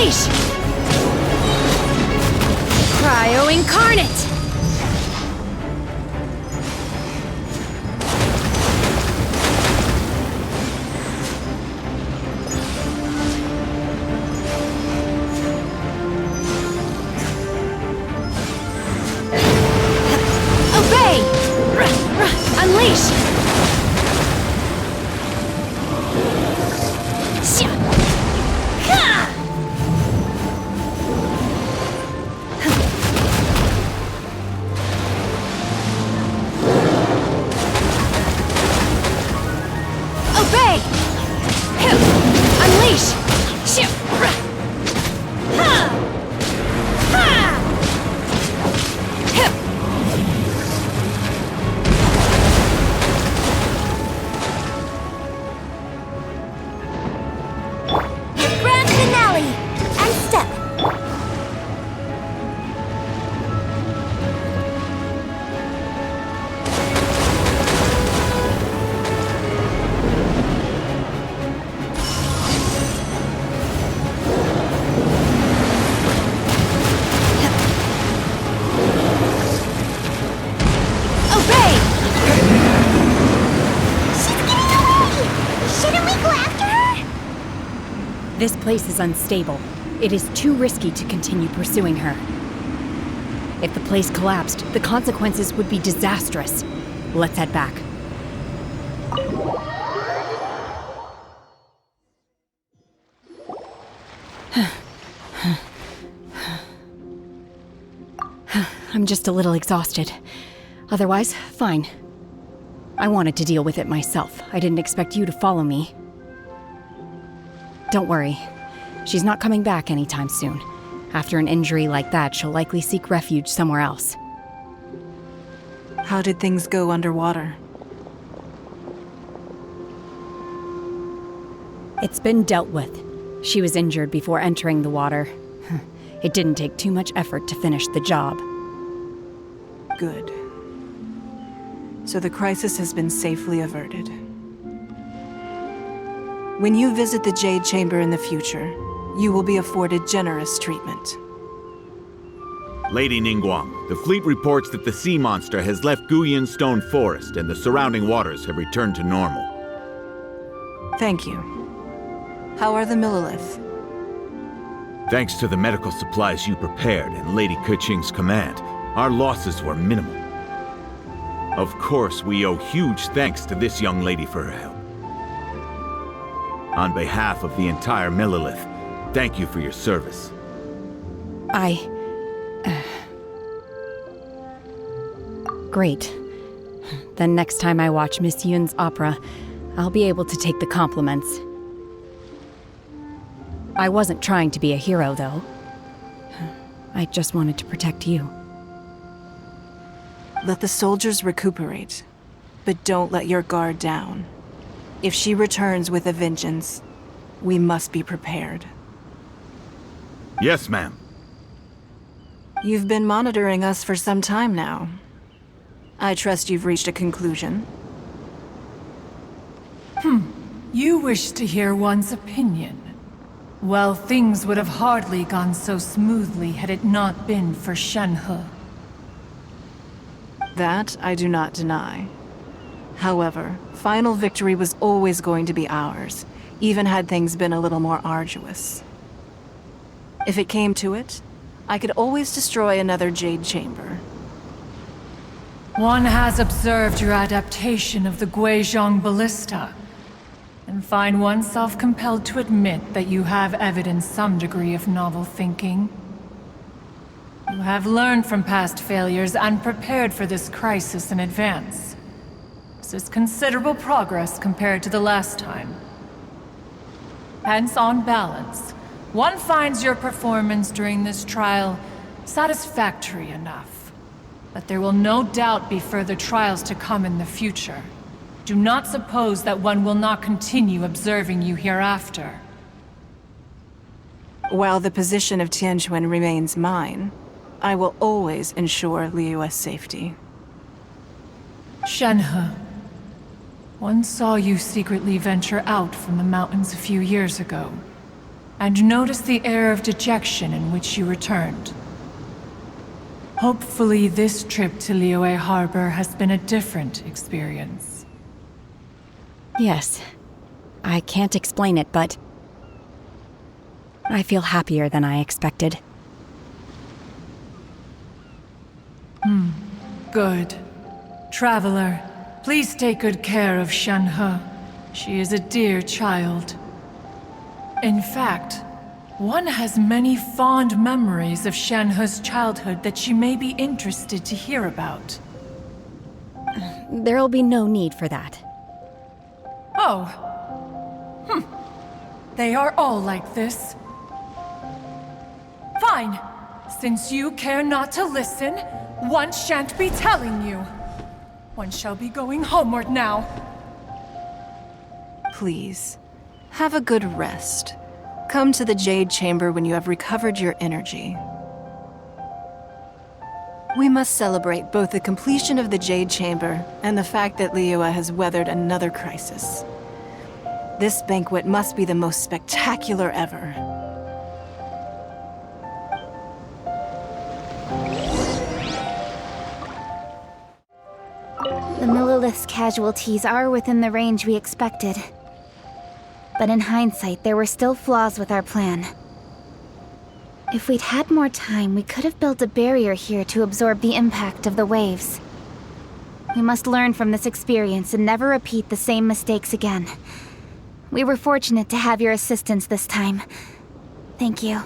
Unleash! Cryo Incarnate! Unleash! Obey! Unleash! This place is unstable. It is too risky to continue pursuing her. If the place collapsed, the consequences would be disastrous. Let's head back. I'm just a little exhausted. Otherwise, fine. I wanted to deal with it myself. I didn't expect you to follow me. Don't worry. She's not coming back anytime soon. After an injury like that, she'll likely seek refuge somewhere else. How did things go underwater? It's been dealt with. She was injured before entering the water. It didn't take too much effort to finish the job. Good. So the crisis has been safely averted. When you visit the Jade Chamber in the future, you will be afforded generous treatment. Lady Ningguang, the fleet reports that the sea monster has left Guyan Stone Forest and the surrounding waters have returned to normal. Thank you. How are the Millilith? Thanks to the medical supplies you prepared and Lady Keqing's command, our losses were minimal. Of course, we owe huge thanks to this young lady for her help. On behalf of the entire Millilith, thank you for your service. Great. Then next time I watch Miss Yun's opera, I'll be able to take the compliments. I wasn't trying to be a hero, though. I just wanted to protect you. Let the soldiers recuperate, but don't let your guard down. If she returns with a vengeance, we must be prepared. Yes, ma'am. You've been monitoring us for some time now. I trust you've reached a conclusion. You wish to hear one's opinion. Well, things would have hardly gone so smoothly had it not been for Shenhe. That I do not deny. However, final victory was always going to be ours, even had things been a little more arduous. If it came to it, I could always destroy another Jade Chamber. One has observed your adaptation of the Guizhong Ballista, and find oneself compelled to admit that you have evidenced some degree of novel thinking. You have learned from past failures and prepared for this crisis in advance. This is considerable progress compared to the last time. Hence, on balance, one finds your performance during this trial satisfactory enough. But there will no doubt be further trials to come in the future. Do not suppose that one will not continue observing you hereafter. While the position of Tianquan remains mine, I will always ensure Liyue's safety. Shenhe, one saw you secretly venture out from the mountains a few years ago, and notice the air of dejection in which you returned. Hopefully this trip to Liyue Harbor has been a different experience. Yes. I can't explain it, but I feel happier than I expected. Good. Traveler, please take good care of Shenhe. She is a dear child. In fact, one has many fond memories of Shenhe's childhood that she may be interested to hear about. There'll be no need for that. Oh. They are all like this. Fine. Since you care not to listen, one shan't be telling you. One shall be going homeward now. Please, have a good rest. Come to the Jade Chamber when you have recovered your energy. We must celebrate both the completion of the Jade Chamber and the fact that Liyue has weathered another crisis. This banquet must be the most spectacular ever. The Millilith's casualties are within the range we expected. But in hindsight, there were still flaws with our plan. If we'd had more time, we could have built a barrier here to absorb the impact of the waves. We must learn from this experience and never repeat the same mistakes again. We were fortunate to have your assistance this time. Thank you.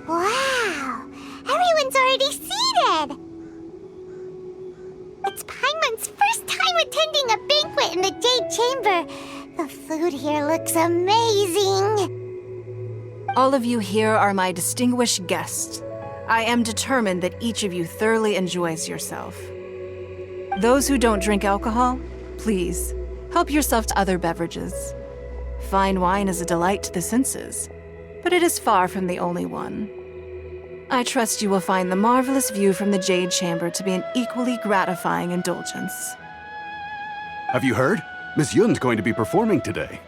Wow! Everyone's already seated! It's Paimon's first time attending a banquet in the Jade Chamber. The food here looks amazing! All of you here are my distinguished guests. I am determined that each of you thoroughly enjoys yourself. Those who don't drink alcohol, please, help yourself to other beverages. Fine wine is a delight to the senses, but it is far from the only one. I trust you will find the marvelous view from the Jade Chamber to be an equally gratifying indulgence. Have you heard? Miss Yun's going to be performing today.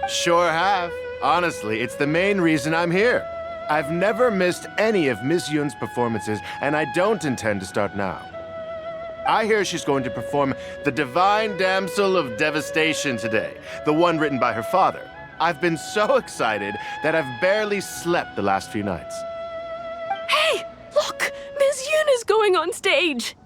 Sure have. Honestly, it's the main reason I'm here. I've never missed any of Miss Yun's performances, and I don't intend to start now. I hear she's going to perform the Divine Damsel of Devastation today, the one written by her father. I've been so excited that I've barely slept the last few nights. Hey, look! Miss Yun is going on stage!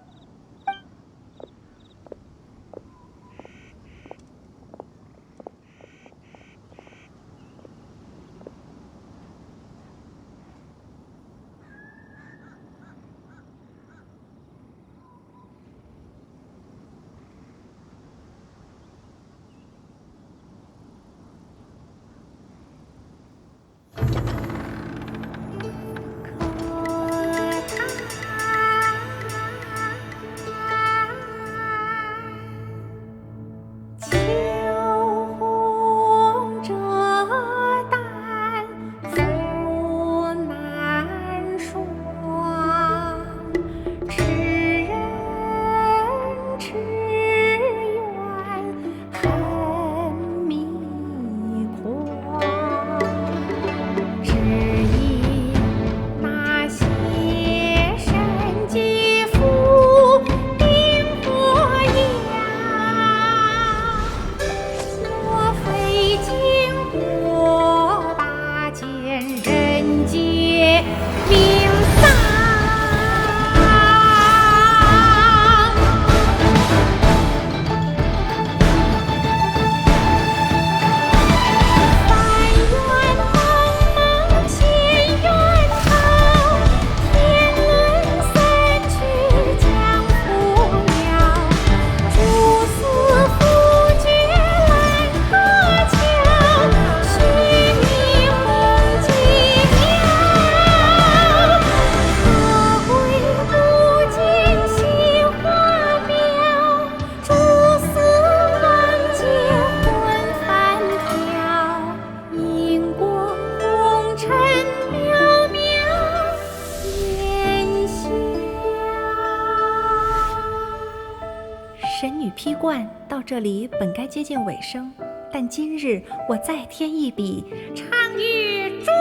惯到这里本该接近尾声，但今日我再添一笔，唱与诸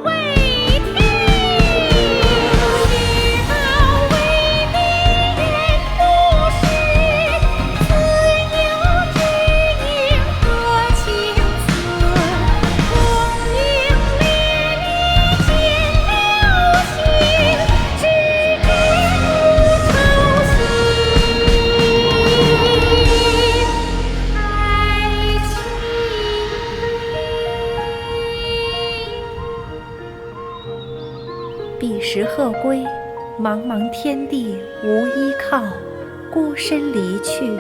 位听，好为民人不是，自有知音多情色，功名烈烈见了心，只知不操心。爱情。彼时鹤归，茫茫天地无依靠，孤身离去。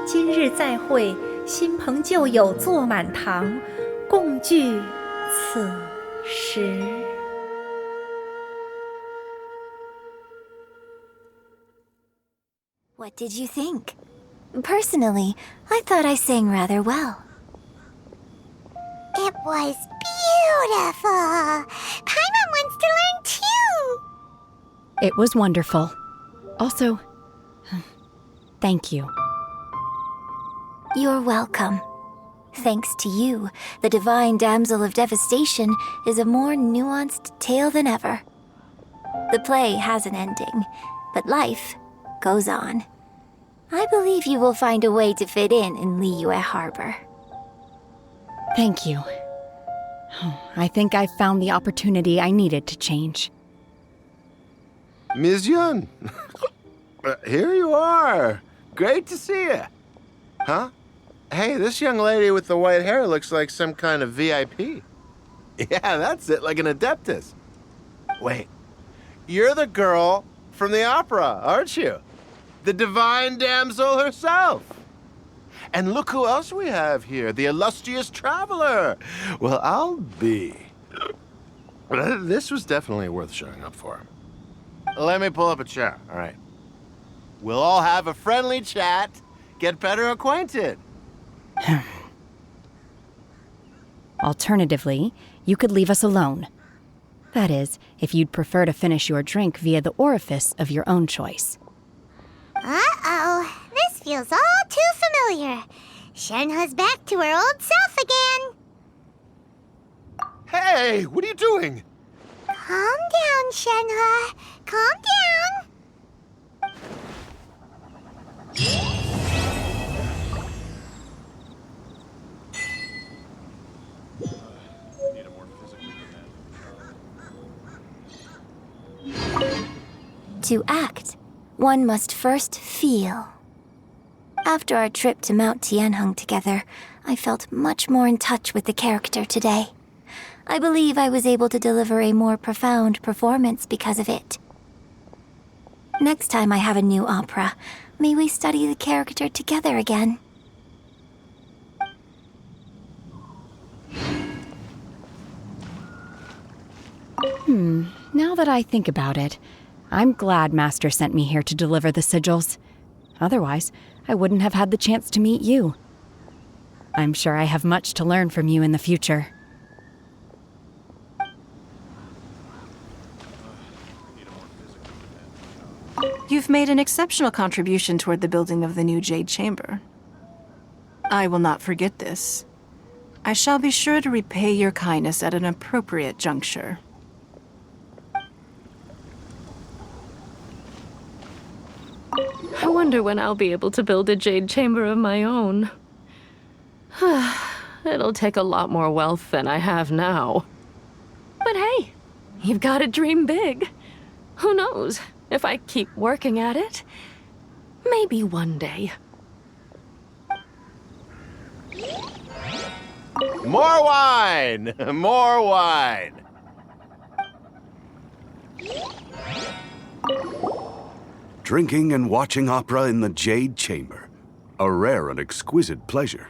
今日再会，新朋旧友坐满堂，共聚此时。What did you think? Personally, I thought I sang rather well. It was beautiful. Paimon wants to learn too. It was wonderful. Also, thank you. You're welcome. Thanks to you, the divine Damsel of Devastation is a more nuanced tale than ever. The play has an ending, but life goes on. I believe you will find a way to fit in Liyue Harbor. Thank you. I think I found the opportunity I needed to change. Ms. Yun, here you are. Great to see you. Huh? Hey, this young lady with the white hair looks like some kind of VIP. Yeah, that's it, like an adeptus. Wait, you're the girl from the opera, aren't you? The divine damsel herself. And look who else we have here, the illustrious traveler. Well, I'll be. This was definitely worth showing up for. Let me pull up a chair, all right? We'll all have a friendly chat, get better acquainted. Alternatively, you could leave us alone. That is, if you'd prefer to finish your drink via the orifice of your own choice. Uh-oh, this feels all too familiar. Shenhe's back to her old self again. Hey, what are you doing? Calm down, Shenhe. Calm down. To act, one must first feel. After our trip to Mount Tianheng together, I felt much more in touch with the character today. I believe I was able to deliver a more profound performance because of it. Next time I have a new opera, may we study the character together again. Now that I think about it, I'm glad Master sent me here to deliver the sigils. Otherwise, I wouldn't have had the chance to meet you. I'm sure I have much to learn from you in the future. You've made an exceptional contribution toward the building of the new Jade Chamber. I will not forget this. I shall be sure to repay your kindness at an appropriate juncture. I wonder when I'll be able to build a jade chamber of my own. It'll take a lot more wealth than I have now. But hey, you've got to dream big. Who knows? If I keep working at it, maybe one day. More wine! More wine! Drinking and watching opera in the Jade Chamber. A rare and exquisite pleasure.